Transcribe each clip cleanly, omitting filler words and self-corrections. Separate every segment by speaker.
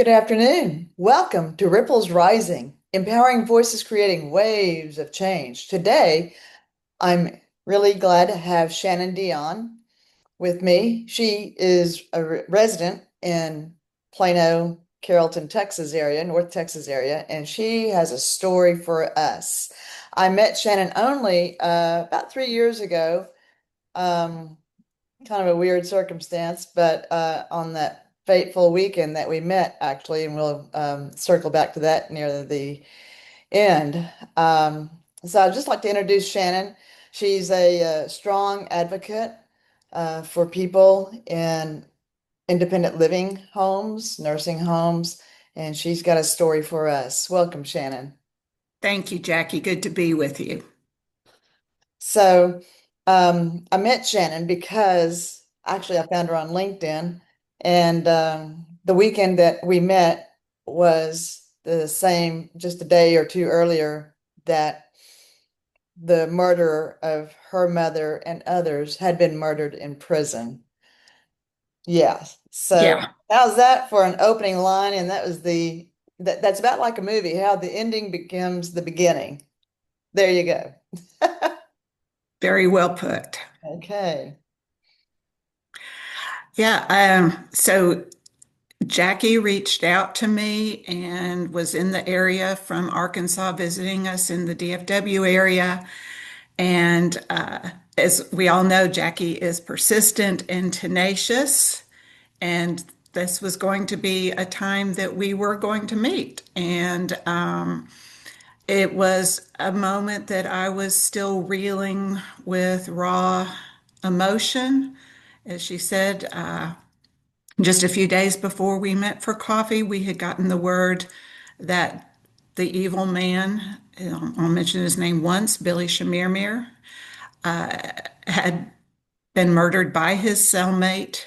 Speaker 1: Good afternoon. Welcome to Ripples Rising, empowering voices creating waves of change. Today, I'm really glad to have Shannon Dion with me. She is a resident in Plano, Carrollton, Texas area, North Texas area, and she has a story for us. I met Shannon only about 3 years ago. Um, Kind of a weird circumstance, but on that fateful weekend that we met, actually, and we'll circle back to that near the end. So I'd just like to introduce Shannon. She's a strong advocate for people in independent living homes, nursing homes, and she's got a story for us. Welcome, Shannon.
Speaker 2: Thank you, Jackie. Good to be with you.
Speaker 1: So I met Shannon because actually I found her on LinkedIn, and the weekend that we met was the same, just a day or two earlier, that the murderer of her mother and others had been murdered in prison. Yeah. So
Speaker 2: Yeah,
Speaker 1: how's that for an opening line? And that was that's about like a movie, how the ending becomes the beginning. There you go.
Speaker 2: very well put.
Speaker 1: Okay.
Speaker 2: Yeah, so Jackie reached out to me and was in the area from Arkansas visiting us in the DFW area. And as we all know, Jackie is persistent and tenacious. And this was going to be a time that we were going to meet. And it was a moment that I was still reeling with raw emotion. As she said, just a few days before we met for coffee, we had gotten the word that the evil man, I'll mention his name once, Billy Shamirmir, had been murdered by his cellmate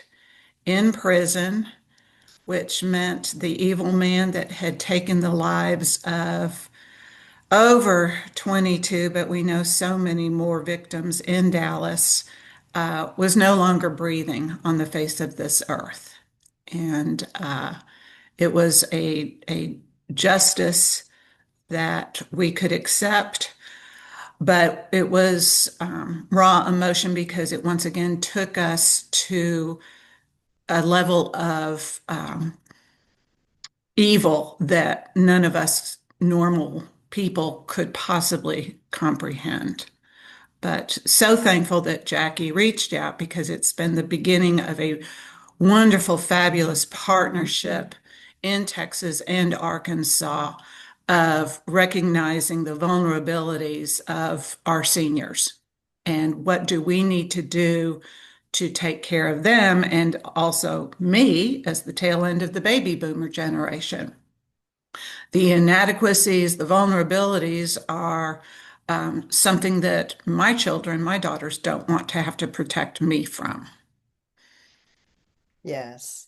Speaker 2: in prison, which meant the evil man that had taken the lives of over 22, but we know so many more victims in Dallas, was no longer breathing on the face of this earth. And it was a justice that we could accept, but it was raw emotion because it once again took us to a level of evil that none of us normal people could possibly comprehend. But so thankful that Jackie reached out because it's been the beginning of a wonderful, fabulous partnership in Texas and Arkansas of recognizing the vulnerabilities of our seniors and what do we need to do to take care of them and also me as the tail end of the baby boomer generation. The inadequacies, the vulnerabilities are something that my children, my daughters, don't want to have to protect me from.
Speaker 1: Yes.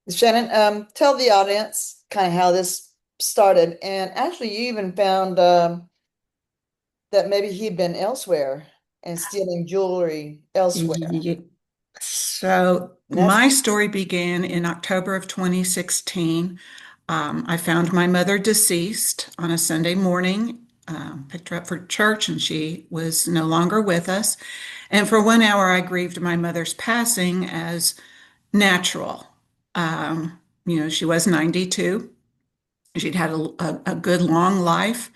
Speaker 1: Shannon, tell the audience kind of how this started. And actually, you even found that maybe he'd been elsewhere and stealing jewelry elsewhere.
Speaker 2: Ye- So
Speaker 1: And that's,
Speaker 2: my story began in October of 2016. I found my mother deceased on a Sunday morning, picked her up for church, and she was no longer with us. And for 1 hour, I grieved my mother's passing as natural. She was 92. She'd had a good long life.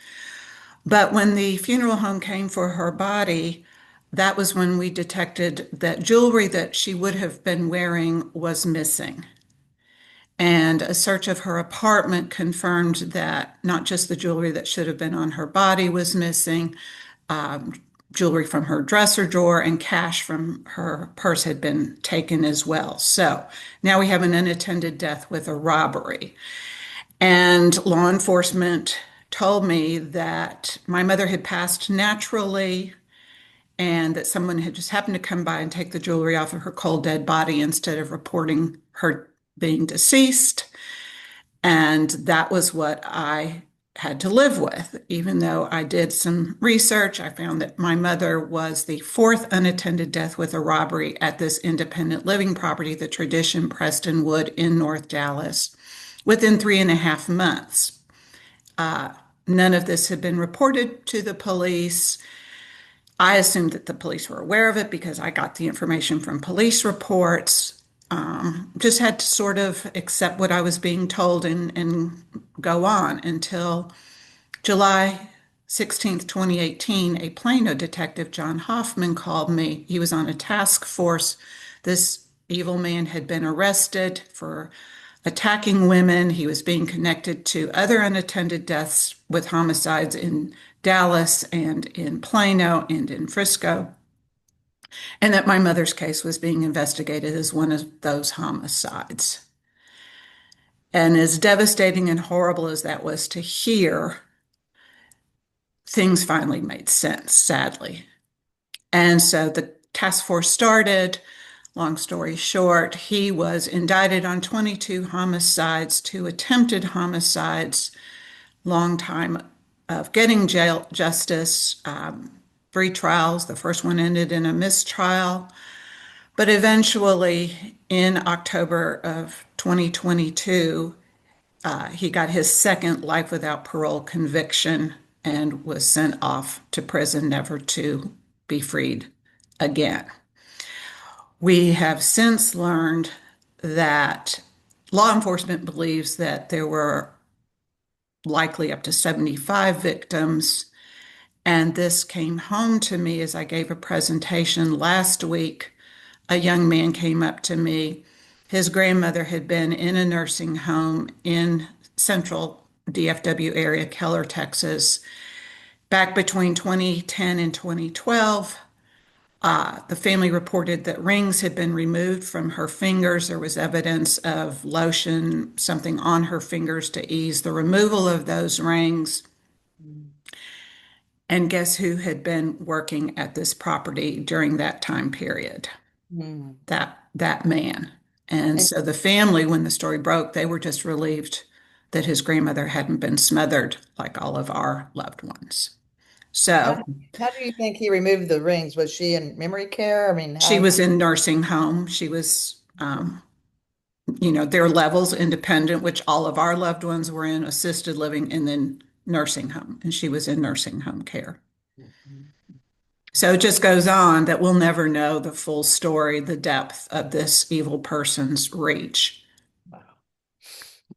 Speaker 2: But when the funeral home came for her body, that was when we detected that jewelry that she would have been wearing was missing. And a search of her apartment confirmed that not just the jewelry that should have been on her body was missing, um, jewelry from her dresser drawer and cash from her purse had been taken as well. So now we have an unattended death with a robbery. And law enforcement told me that my mother had passed naturally and that someone had just happened to come by and take the jewelry off of her cold, dead body instead of reporting her being deceased. And that was what I had to live with. Even though I did some research, I found that my mother was the fourth unattended death with a robbery at this independent living property, the Tradition Preston Wood in North Dallas. within 3.5 months. Uh, None of this had been reported to the police. I assumed that the police were aware of it because I got the information from police reports. Just had to sort of accept what I was being told and go on until July 16th, 2018. A Plano detective, John Hoffman, called me. He was on a task force. This evil man had been arrested for attacking women. He was being connected to other unattended deaths with homicides in Dallas and in Plano and in Frisco, and that my mother's case was being investigated as one of those homicides. And as devastating and horrible as that was to hear, things finally made sense, sadly. And so the task force started. Long story short, he was indicted on 22 homicides, two attempted homicides, long time of getting jail justice, 3 trials. The first one ended in a mistrial. But eventually, in October of 2022, he got his second life without parole conviction and was sent off to prison, never to be freed again. We have since learned that law enforcement believes that there were likely up to 75 victims. And this came home to me as I gave a presentation last week. A young man came up to me. His grandmother had been in a nursing home in central DFW area, Keller, Texas, back between 2010 and 2012. The family reported that rings had been removed from her fingers. There was evidence of lotion, something on her fingers to ease the removal of those rings. And guess who had been working at this property during that time period?
Speaker 1: Mm.
Speaker 2: That man. And
Speaker 1: And
Speaker 2: so the family, when the story broke, they were just relieved that his grandmother hadn't been smothered like all of our loved ones.
Speaker 1: how,
Speaker 2: So
Speaker 1: how do you think he removed the rings? Was she in memory care? I mean,
Speaker 2: she
Speaker 1: how?
Speaker 2: was in nursing home. She was, their levels independent, which all of our loved ones were in assisted living and then nursing home. And she was in nursing home care. So it just goes on that we'll never know the full story, the depth of this evil person's reach.
Speaker 1: Wow.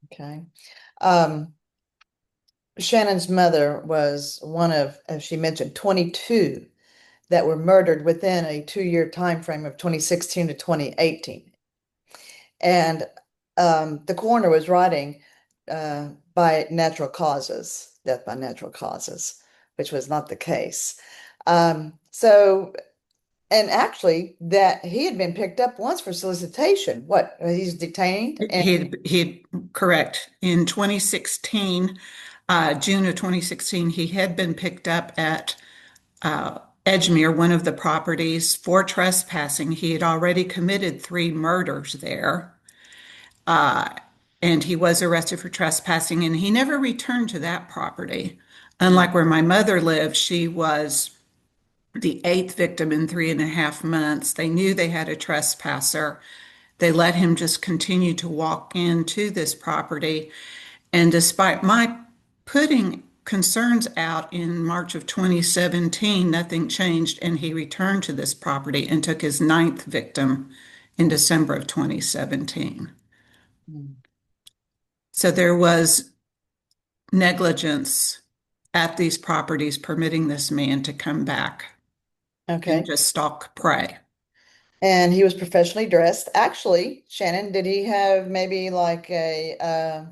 Speaker 1: Okay. Um, Shannon's mother was one of, as she mentioned, 22 that were murdered within a 2-year time frame of 2016 to 2018. And the coroner was writing by natural causes, death by natural causes, which was not the case. So, and actually, that he had been picked up once for solicitation. What? He's detained and
Speaker 2: He correct. In 2016, June of 2016, he had been picked up at Edgemere, one of the properties, for trespassing. He had already committed 3 murders there. Uh, and he was arrested for trespassing, and he never returned to that property. Unlike where my mother lived, she was the 8th victim in 3.5 months. They knew they had a trespasser. They let him just continue to walk into this property. And despite my putting concerns out in March of 2017, nothing changed. And he returned to this property and took his 9th victim in December of 2017. So there was negligence at these properties permitting this man to come back and
Speaker 1: okay.
Speaker 2: just stalk prey.
Speaker 1: And he was professionally dressed. Actually, Shannon, did he have maybe like was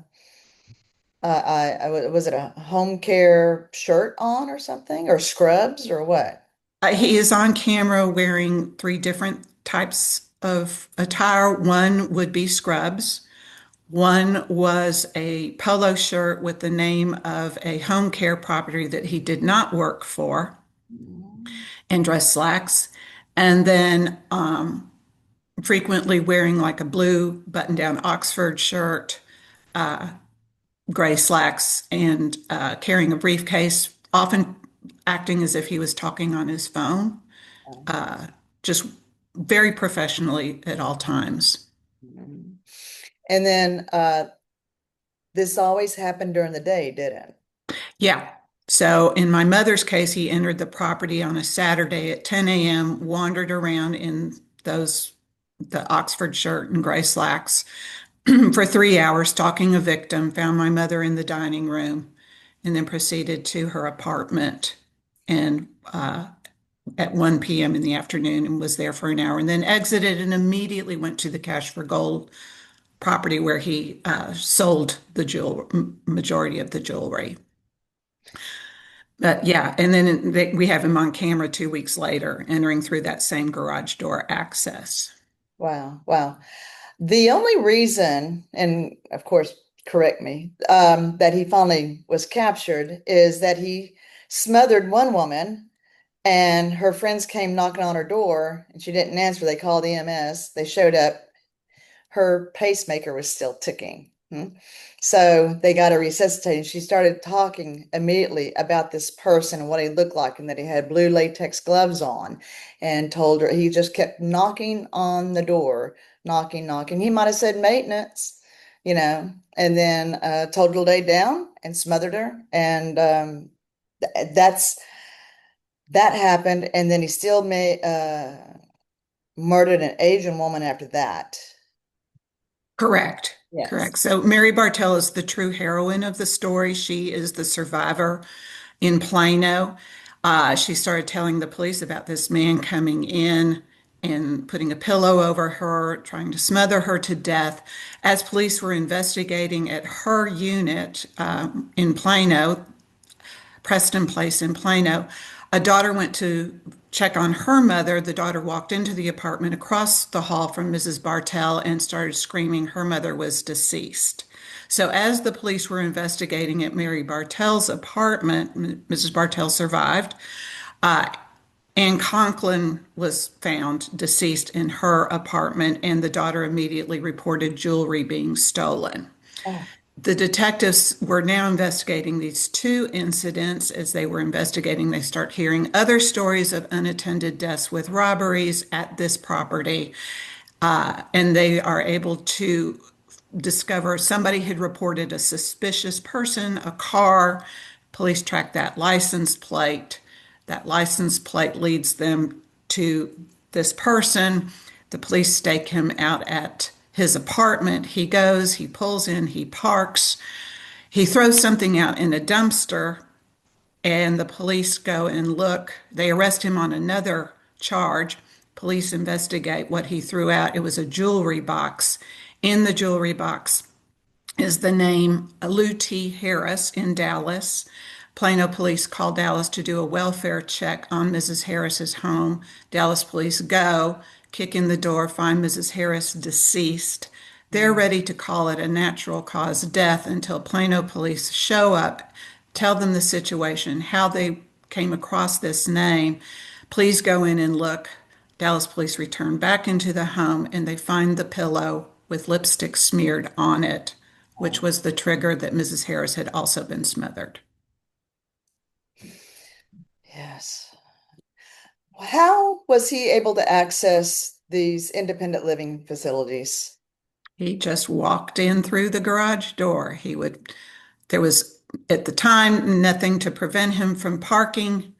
Speaker 1: it a home care shirt on or something, or scrubs or what?
Speaker 2: He is on camera wearing 3 different types of attire. One would be scrubs. One was a polo shirt with the name of a home care property that he did not work for, and dress slacks. And then frequently wearing like a blue button-down Oxford shirt, gray slacks, and carrying a briefcase, often acting as if he was talking on his phone, just very professionally at all times.
Speaker 1: And then this always happened during the day, didn't it?
Speaker 2: Yeah. So in my mother's case, he entered the property on a Saturday at 10 a.m., wandered around in the Oxford shirt and gray slacks for 3 hours, stalking a victim, found my mother in the dining room, and then proceeded to her apartment and at 1 p.m. in the afternoon and was there for an hour and then exited and immediately went to the Cash for Gold property where he sold the majority of the jewelry. But yeah, and then we have him on camera 2 weeks later entering through that same garage door access.
Speaker 1: Wow, wow. The only reason, and of course, correct me, that he finally was captured is that he smothered one woman and her friends came knocking on her door and she didn't answer. They called EMS. They showed up. Her pacemaker was still ticking. So they got her resuscitated. She started talking immediately about this person and what he looked like and that he had blue latex gloves on and told her he just kept knocking on the door, knocking, knocking. He might have said maintenance, and then told her to lay down and smothered her. And that's that happened. And then he still murdered an Asian woman after that.
Speaker 2: Correct.
Speaker 1: Yes.
Speaker 2: Correct. So Mary Bartell is the true heroine of the story. She is the survivor in Plano. She started telling the police about this man coming in and putting a pillow over her, trying to smother her to death. As police were investigating at her unit in Plano, Preston Place in Plano, a daughter went to check on her mother. The daughter walked into the apartment across the hall from Mrs. Bartell and started screaming her mother was deceased. So, as the police were investigating at Mary Bartell's apartment, Mrs. Bartell survived. Uh, Ann Conklin was found deceased in her apartment, and the daughter immediately reported jewelry being stolen.
Speaker 1: Oh,
Speaker 2: The detectives were now investigating these two incidents. As they were investigating, they start hearing other stories of unattended deaths with robberies at this property. And they are able to discover somebody had reported a suspicious person, a car. Police track that license plate. That license plate leads them to this person. The police stake him out at his apartment. He goes, he pulls in, he parks, he throws something out in a dumpster, and the police go and look. They arrest him on another charge. Police investigate what he threw out. It was a jewelry box. In the jewelry box is the name Lou T. Harris in Dallas. Plano police call Dallas to do a welfare check on Mrs. Harris's home. Dallas police go, kick in the door, find Mrs. Harris deceased. They're
Speaker 1: mm,
Speaker 2: ready to call it a natural cause death until Plano police show up, tell them the situation, how they came across this name. Please go in and look. Dallas police return back into the home and they find the pillow with lipstick smeared on it, which was the trigger that Mrs. Harris had also been smothered.
Speaker 1: yes. How was he able to access these independent living facilities?
Speaker 2: He just walked in through the garage door. There was at the time nothing to prevent him from parking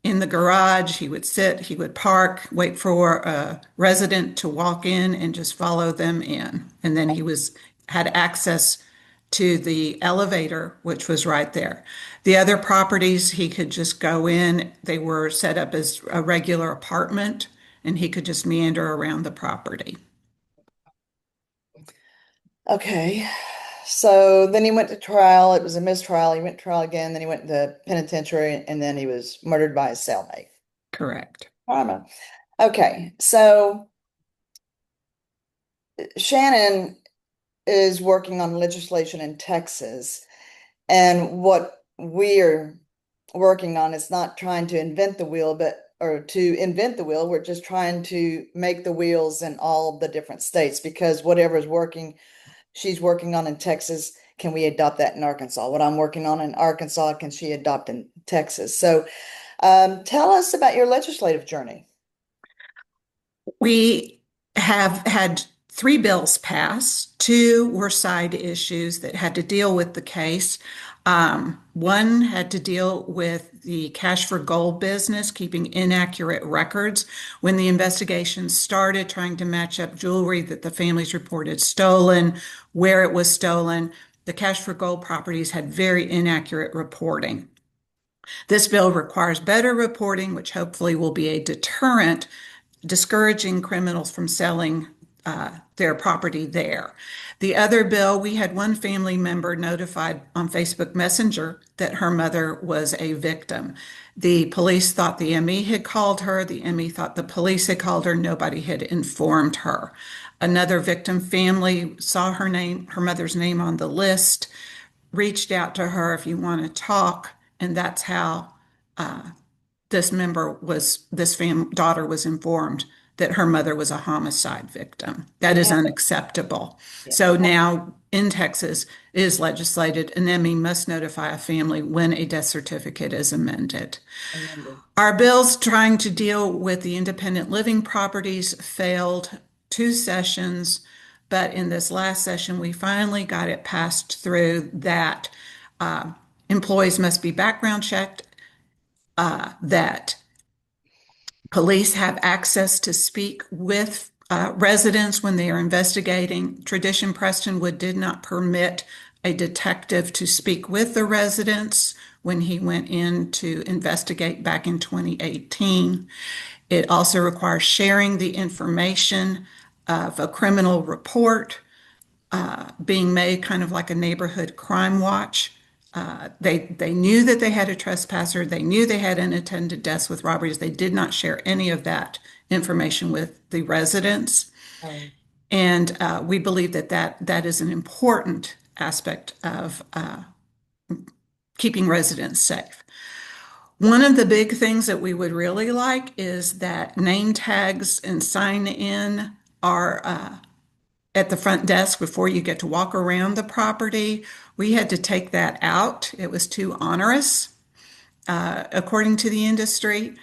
Speaker 2: in the garage. He would sit, he would park, wait for a resident to walk in and just follow them in. And then had access to the elevator, which was right there. The other properties he could just go in. They were set up as a regular apartment and he could just meander around the property.
Speaker 1: Okay. So then he went to trial. It was a mistrial. He went to trial again. Then he went to penitentiary and then he was murdered by his cellmate.
Speaker 2: Correct.
Speaker 1: Karma. Okay. So Shannon is working on legislation in Texas. And what we're working on is not trying to invent the wheel, or to invent the wheel. We're just trying to make the wheels in all the different states because whatever is working, she's working on in Texas, can we adopt that in Arkansas? What I'm working on in Arkansas, can she adopt in Texas? So tell us about your legislative journey.
Speaker 2: We have had three bills passed. Two were side issues that had to deal with the case. One had to deal with the cash for gold business, keeping inaccurate records. When the investigation started, trying to match up jewelry that the families reported stolen, where it was stolen, the cash for gold properties had very inaccurate reporting. This bill requires better reporting, which hopefully will be a deterrent, discouraging criminals from selling their property there. The other bill, we had one family member notified on Facebook Messenger that her mother was a victim. The police thought the ME had called her. The ME thought the police had called her. Nobody had informed her. Another victim family saw her mother's name on the list, reached out to her if you want to talk, and that's how daughter was informed that her mother was a homicide victim. That
Speaker 1: It
Speaker 2: is
Speaker 1: happened.
Speaker 2: unacceptable.
Speaker 1: Yeah,
Speaker 2: So now in Texas it is legislated an ME must notify a family when a death certificate is amended.
Speaker 1: amended.
Speaker 2: Our bills trying to deal with the independent living properties failed two sessions, but in this last session, we finally got it passed through that employees must be background checked, that police have access to speak with residents when they are investigating. Tradition Prestonwood did not permit a detective to speak with the residents when he went in to investigate back in 2018. It also requires sharing the information of a criminal report being made kind of like a neighborhood crime watch. They knew that they had a trespasser. They knew they had unattended deaths with robberies. They did not share any of that information with the residents.
Speaker 1: Oh,
Speaker 2: And we believe that is an important aspect of keeping residents safe. One of the big things that we would really like is that name tags and sign in are at the front desk before you get to walk around the property. We had to take that out. It was too onerous, according to the industry,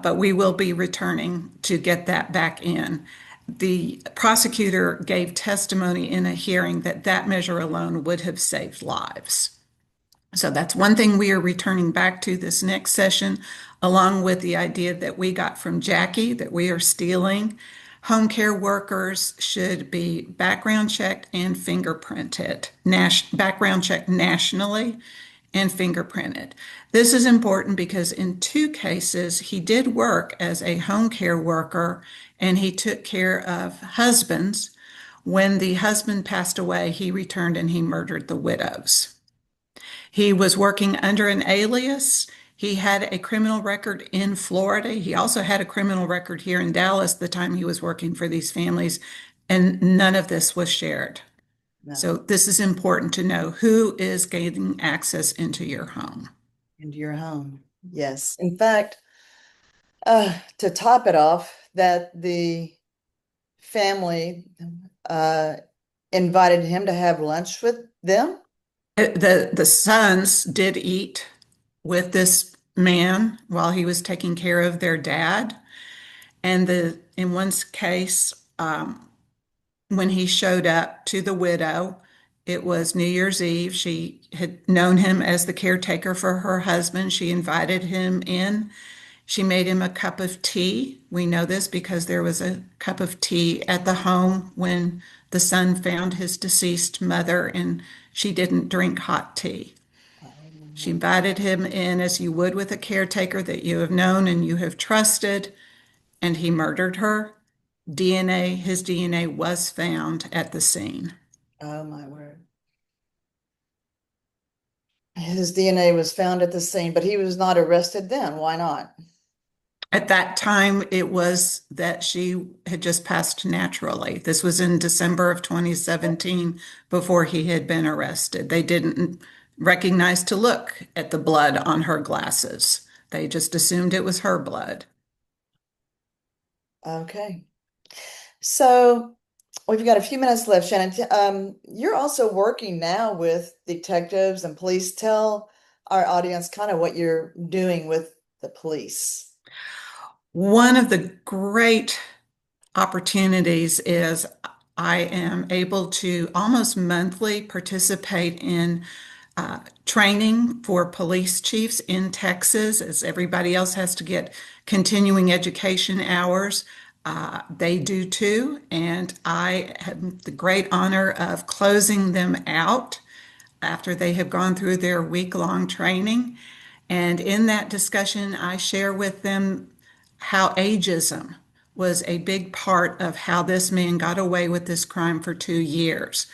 Speaker 2: but we will be returning to get that back in. The prosecutor gave testimony in a hearing that that measure alone would have saved lives. So that's one thing we are returning back to this next session, along with the idea that we got from Jackie that we are stealing. Home care workers should be background checked and fingerprinted, background checked nationally and fingerprinted. This is important because in two cases, he did work as a home care worker and he took care of husbands. When the husband passed away, he returned and he murdered the widows. He was working under an alias. He had a criminal record in Florida. He also had a criminal record here in Dallas the time he was working for these families, and none of this was shared.
Speaker 1: no,
Speaker 2: So this is important to know who is gaining access into your home.
Speaker 1: into your home. Yes. In fact, to top it off, that the family uh, invited him to have lunch with them.
Speaker 2: The sons did eat with this man while he was taking care of their dad. And in one case, when he showed up to the widow, it was New Year's Eve. She had known him as the caretaker for her husband. She invited him in. She made him a cup of tea. We know this because there was a cup of tea at the home when the son found his deceased mother, and she didn't drink hot tea. She
Speaker 1: Oh,
Speaker 2: invited him in as you would with a caretaker that you have known and you have trusted, and he murdered her. His DNA was found at the scene.
Speaker 1: oh my word. His DNA was found at the scene, but he was not arrested then. Why not?
Speaker 2: At that time, it was that she had just passed naturally. This was in December of 2017 before he had been arrested. They didn't recognize to look at the blood on her glasses. They just assumed it was her blood.
Speaker 1: Okay. So we've got a few minutes left, Shannon. You're also working now with detectives and police. Tell our audience kind of what you're doing with the police.
Speaker 2: One of the great opportunities is I am able to almost monthly participate in training for police chiefs in Texas, as everybody else has to get continuing education hours. They do too, and I have the great honor of closing them out after they have gone through their week-long training. And in that discussion, I share with them how ageism was a big part of how this man got away with this crime for 2 years.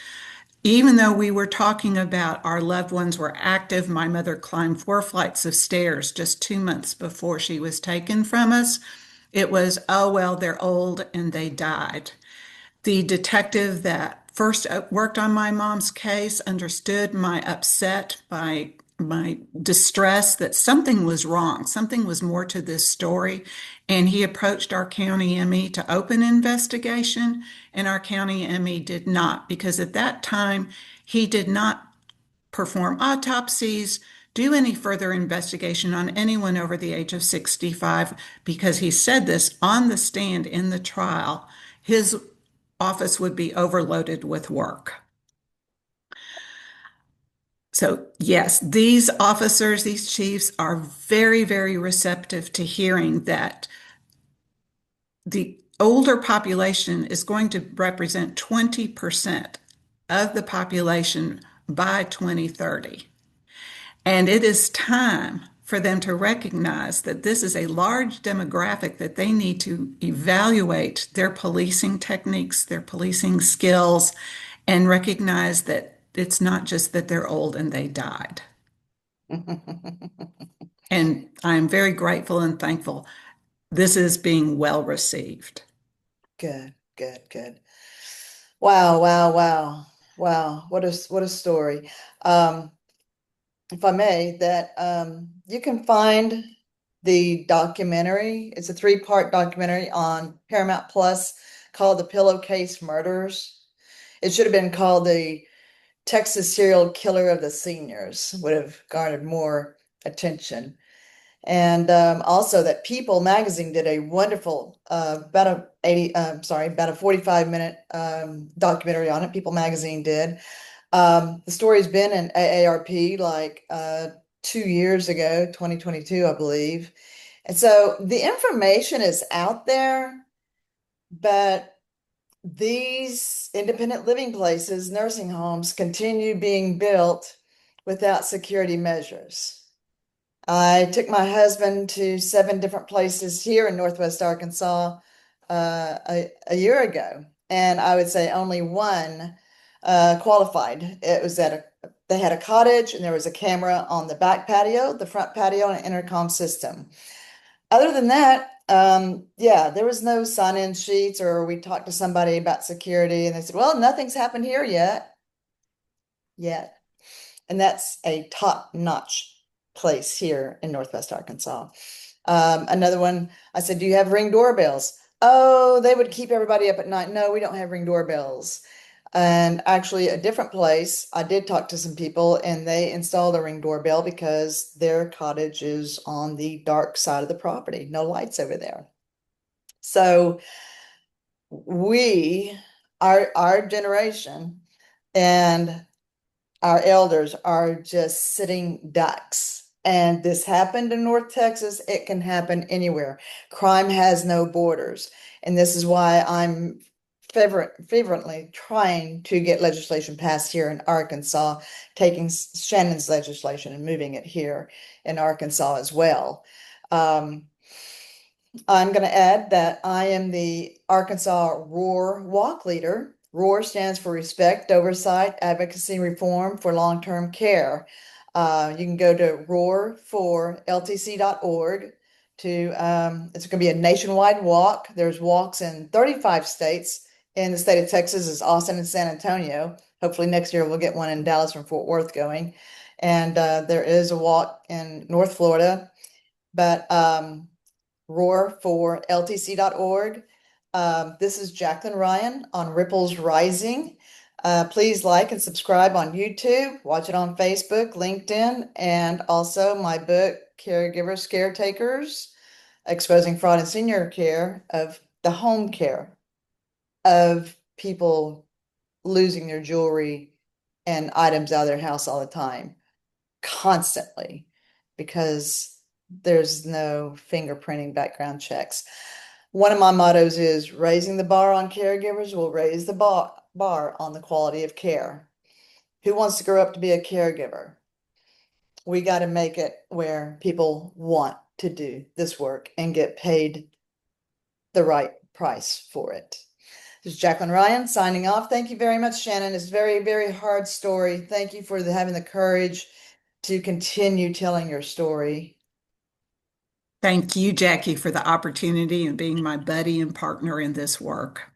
Speaker 2: Even though we were talking about our loved ones were active, my mother climbed 4 flights of stairs just 2 months before she was taken from us. It was, oh, well, they're old and they died. The detective that first worked on my mom's case understood my upset, my distress that something was wrong, something was more to this story. And he approached our county ME to open an investigation, and our county ME did not, because at that time he did not perform autopsies, do any further investigation on anyone over the age of 65, because he said this on the stand in the trial. His office would be overloaded with work. So, yes, these officers, these chiefs are very, very receptive to hearing that the older population is going to represent 20% of the population by 2030. And it is time for them to recognize that this is a large demographic that they need to evaluate their policing techniques, their policing skills, and recognize that it's not just that they're old and they died. And I'm very grateful and thankful this is being well received.
Speaker 1: Good, good, good. Wow, wow, wow, wow. What a story. Um, if I may, that you can find the documentary. It's a three-part documentary on Paramount Plus called The Pillowcase Murders. It should have been called The Texas Serial Killer of the Seniors, would have garnered more attention. And also that People magazine did a wonderful about a 80 sorry, about a 45-minute documentary on it. People magazine did. The story's been in AARP like 2 years ago, 2022, I believe. And so the information is out there, but these independent living places, nursing homes, continue being built without security measures. I took my husband to 7 different places here in Northwest Arkansas a year ago, and I would say only one qualified. It was they had a cottage and there was a camera on the back patio, the front patio, and an intercom system. Other than that, yeah, there was no sign-in sheets, or we talked to somebody about security and they said, well, nothing's happened here yet. And that's a top-notch place here in Northwest Arkansas. Another one, I said, do you have Ring doorbells? Oh, they would keep everybody up at night. No, we don't have Ring doorbells. And actually, a different place, I did talk to some people and they installed a Ring doorbell because their cottage is on the dark side of the property. No lights over there. So we, our generation and our elders are just sitting ducks. And this happened in North Texas. It can happen anywhere. Crime has no borders. And this is why I'm fervently trying to get legislation passed here in Arkansas, taking Shannon's legislation and moving it here in Arkansas as well. I'm going to add that I am the Arkansas ROAR walk leader. ROAR stands for Respect, Oversight, Advocacy, Reform for Long-Term Care. You can go to roar4ltc.org it's going to be a nationwide walk. There's walks in 35 states. In the state of Texas is Austin and San Antonio. Hopefully next year we'll get one in Dallas from Fort Worth going. And there is a walk in North Florida. But roar4ltc.org. This is Jacklyn Ryan on Ripples Rising. Please like and subscribe on YouTube, watch it on Facebook, LinkedIn, and also my book, Caregivers, Caretakers, Exposing Fraud in Senior Care of the Home Care of people losing their jewelry and items out of their house all the time, constantly, because there's no fingerprinting background checks. One of my mottos is raising the bar on caregivers will raise the bar on the quality of care. Who wants to grow up to be a caregiver? We got to make it where people want to do this work and get paid the right price for it. This is Jacklyn Ryan signing off. Thank you very much, Shannon. It's a very, very hard story. Thank you for having the courage to continue telling your story.
Speaker 2: Thank you, Jackie, for the opportunity and being my buddy and partner in this work.